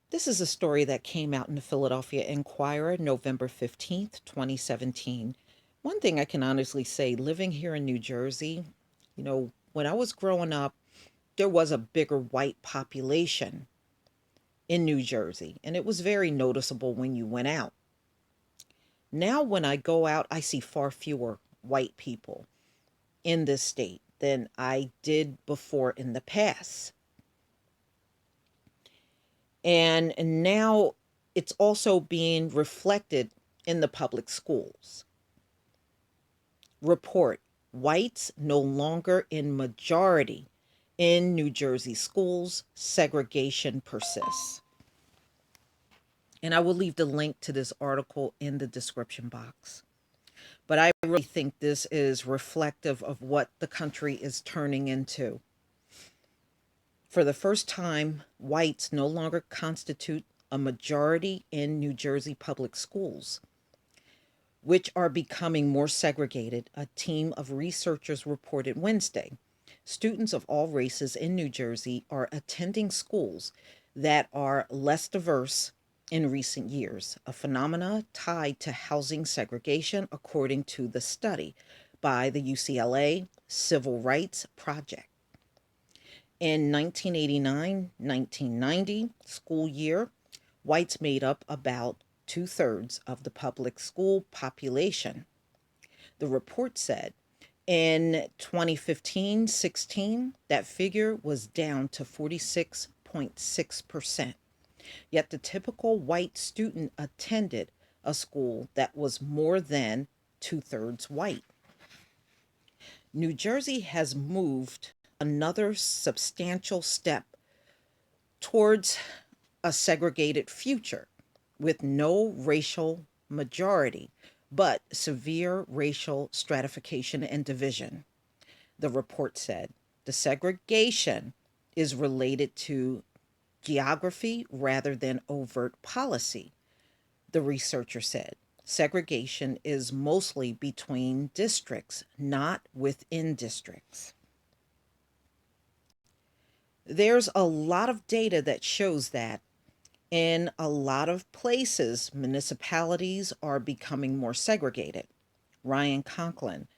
This is a story that came out in the Philadelphia Inquirer, November 15th, 2017. One thing I can honestly say, living here in New Jersey, when I was growing up, there was a bigger white population in New Jersey, and it was very noticeable when you went out. Now, when I go out, I see far fewer white people in this state than I did before in the past. And now it's also being reflected in the public schools. Report: whites no longer in majority in New Jersey schools, segregation persists. And I will leave the link to this article in the description box. But I really think this is reflective of what the country is turning into. For the first time, whites no longer constitute a majority in New Jersey public schools, which are becoming more segregated, a team of researchers reported Wednesday. Students of all races in New Jersey are attending schools that are less diverse in recent years, a phenomena tied to housing segregation, according to the study by the UCLA Civil Rights Project. In 1989-1990 school year, whites made up about two-thirds of the public school population. The report said in 2015-16, that figure was down to 46.6%. Yet the typical white student attended a school that was more than two-thirds white. New Jersey has moved another substantial step towards a segregated future with no racial majority, but severe racial stratification and division. The report said the segregation is related to geography rather than overt policy. The researcher said segregation is mostly between districts, not within districts. There's a lot of data that shows that in a lot of places, municipalities are becoming more segregated. Ryan Conklin,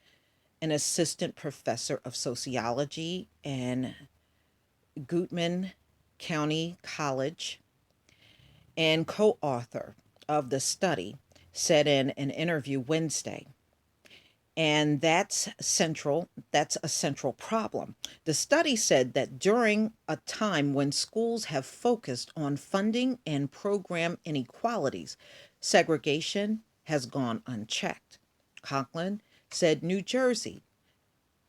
an assistant professor of sociology and Gutman County College and co-author of the study, said in an interview Wednesday. And that's a central problem. The study said that during a time when schools have focused on funding and program inequalities, segregation has gone unchecked. Conklin said New Jersey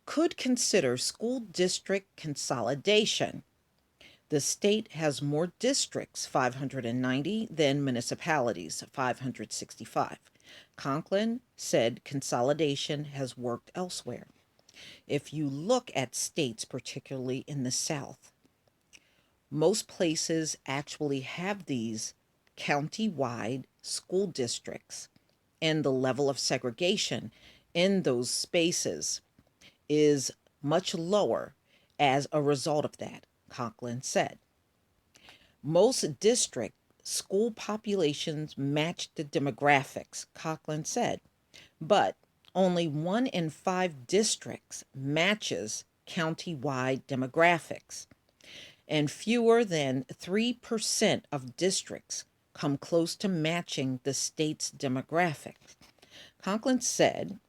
could consider school district consolidation. The state has more districts, 590, than municipalities, 565. Conklin said consolidation has worked elsewhere. If you look at states, particularly in the South, most places actually have these county-wide school districts, and the level of segregation in those spaces is much lower as a result of that, Conklin said. Most district school populations match the demographics, Conklin said, but only 1 in 5 districts matches county-wide demographics, and fewer than 3% of districts come close to matching the state's demographics. Conklin said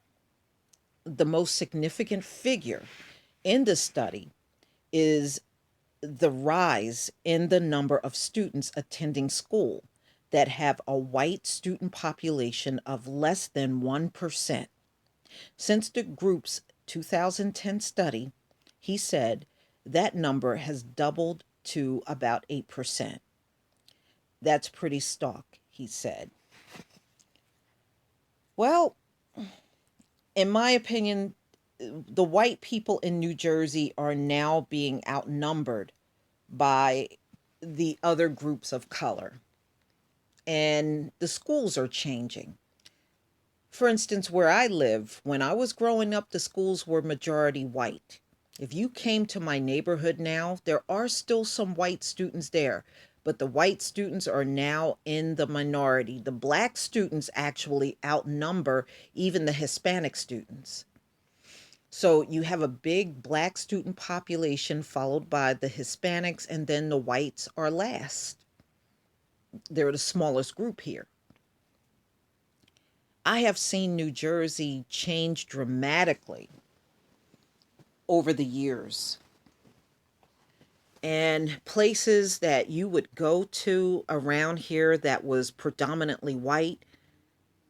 the most significant figure in the study is the rise in the number of students attending school that have a white student population of less than 1%. Since the group's 2010 study, he said that number has doubled to about 8%. That's pretty stark, he said. Well, in my opinion, the white people in New Jersey are now being outnumbered by the other groups of color. And the schools are changing. For instance, where I live, when I was growing up, the schools were majority white. If you came to my neighborhood now, there are still some white students there, but the white students are now in the minority. The black students actually outnumber even the Hispanic students. So you have a big black student population followed by the Hispanics, and then the whites are last. They're the smallest group here. I have seen New Jersey change dramatically over the years. And places that you would go to around here that was predominantly white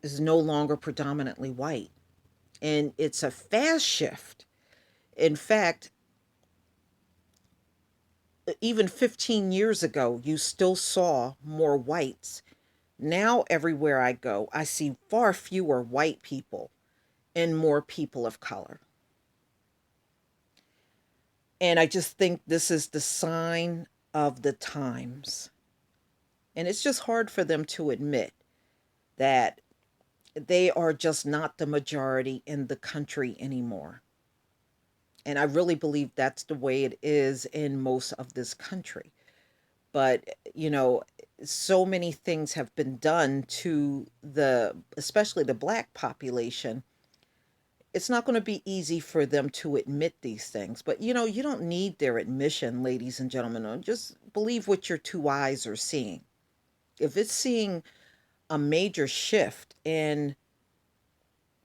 is no longer predominantly white. And it's a fast shift. In fact, even 15 years ago, you still saw more whites. Now, everywhere I go, I see far fewer white people and more people of color. And I just think this is the sign of the times. And it's just hard for them to admit that they are just not the majority in the country anymore. And I really believe that's the way it is in most of this country. But, so many things have been done to especially the black population. It's not going to be easy for them to admit these things. But, you don't need their admission, ladies and gentlemen. Just believe what your two eyes are seeing. If it's seeing a major shift in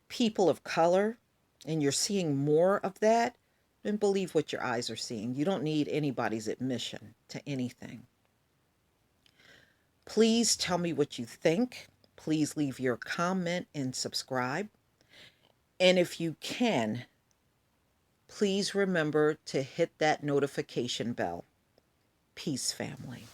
people of color and you're seeing more of that, then believe what your eyes are seeing. You don't need anybody's admission to anything. Please tell me what you think. Please leave your comment and subscribe. And if you can, please remember to hit that notification bell. Peace, family.